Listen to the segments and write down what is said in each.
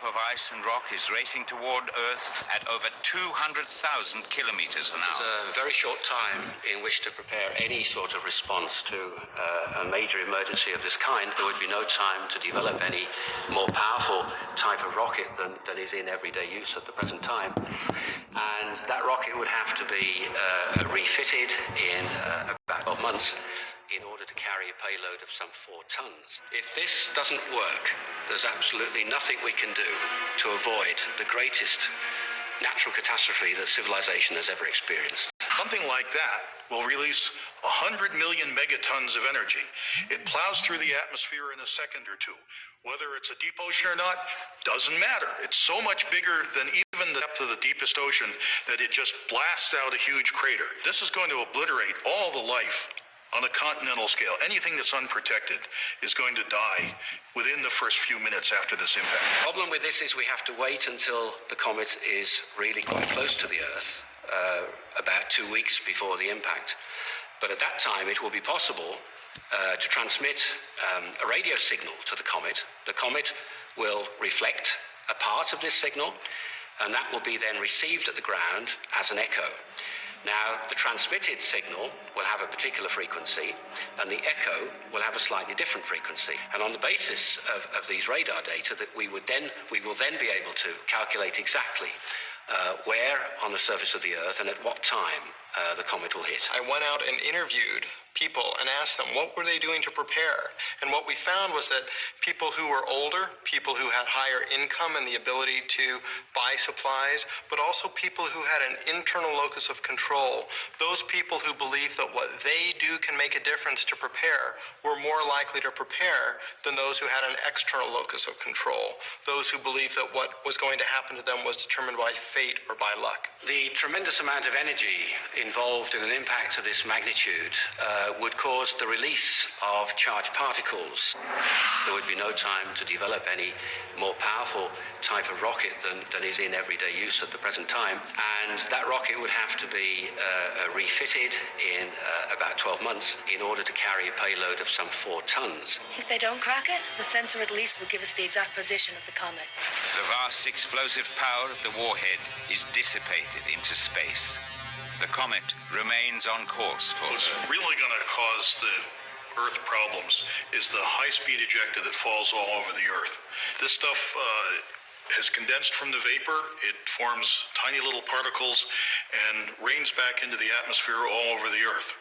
of ice and rock is racing toward Earth at over 200,000 kilometers an hour. This is a very short time in which to prepare any sort of response to a major emergency of this kind. There would be no time to develop any more powerful type of rocket than is in everyday use at the present time. And that rocket would have to be refitted in about 12 months in order to carry a payload of some 4 tons. If this doesn't work, there's absolutely nothing we can do to avoid the greatest natural catastrophe that civilization has ever experienced. Something like that will release 100 million megatons of energy. It plows through the atmosphere in a second or two. Whether it's a deep ocean or not, doesn't matter. It's so much bigger than even the depth of the deepest ocean that it just blasts out a huge crater. This is going to obliterate all the life on a continental scale. Anything that's unprotected is going to die within the first few minutes after this impact. The problem with this is we have to wait until the comet is really quite close to the Earth, about 2 weeks before the impact. But at that time, it will be possible to transmit a radio signal to the comet. The comet will reflect a part of this signal, and that will be then received at the ground as an echo. Now, the transmitted signal will have a particular frequency, and the echo will have a slightly different frequency. And on the basis of these radar data, that we will then be able to calculate exactly where on the surface of the Earth and at what time the comet will hit. I went out and interviewed people and asked them what were they doing to prepare. And what we found was that people who were older, people who had higher income and the ability to buy supplies, but also people who had an internal locus of control, those people who believe that what they do can make a difference to prepare, were more likely to prepare than those who had an external locus of control, those who believed that what was going to happen to them was determined by fate or by luck. The tremendous amount of energy involved in an impact of this magnitude would cause the release of charged particles. There would be no time to develop any more powerful type of rocket than is in everyday use at the present time, and that rocket would have to be refitted in about 12 months in order to carry a payload of some 4 tons. If they don't crack it, the sensor at least will give us the exact position of the comet. The vast explosive power of the warhead is dissipated into space. The comet remains on course for What's Earth. really going to cause the Earth problems is the high-speed ejecta that falls all over the Earth. This stuff has condensed from the vapor. It forms tiny little particles and rains back into the atmosphere all over the Earth.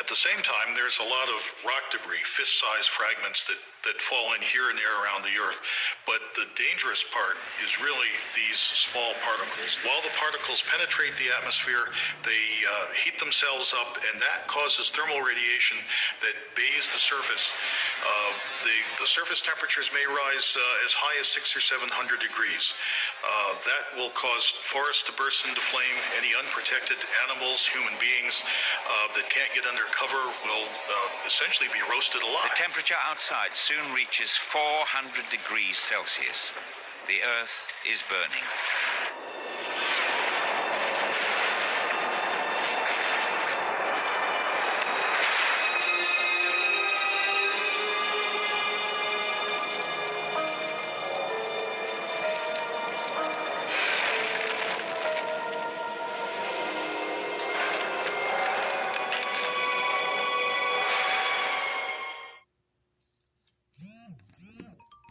At the same time, there's a lot of rock debris, fist-sized fragments that fall in here and there around the Earth. But the dangerous part is really these small particles. While the particles penetrate the atmosphere, they heat themselves up, and that causes thermal radiation that bathes the surface. The surface temperatures may rise as high as 600 or 700 degrees. That will cause forests to burst into flame. Any unprotected animals, human beings that can't get under cover will essentially be roasted alive. The temperature outside soon reaches 400 degrees Celsius. The Earth is burning.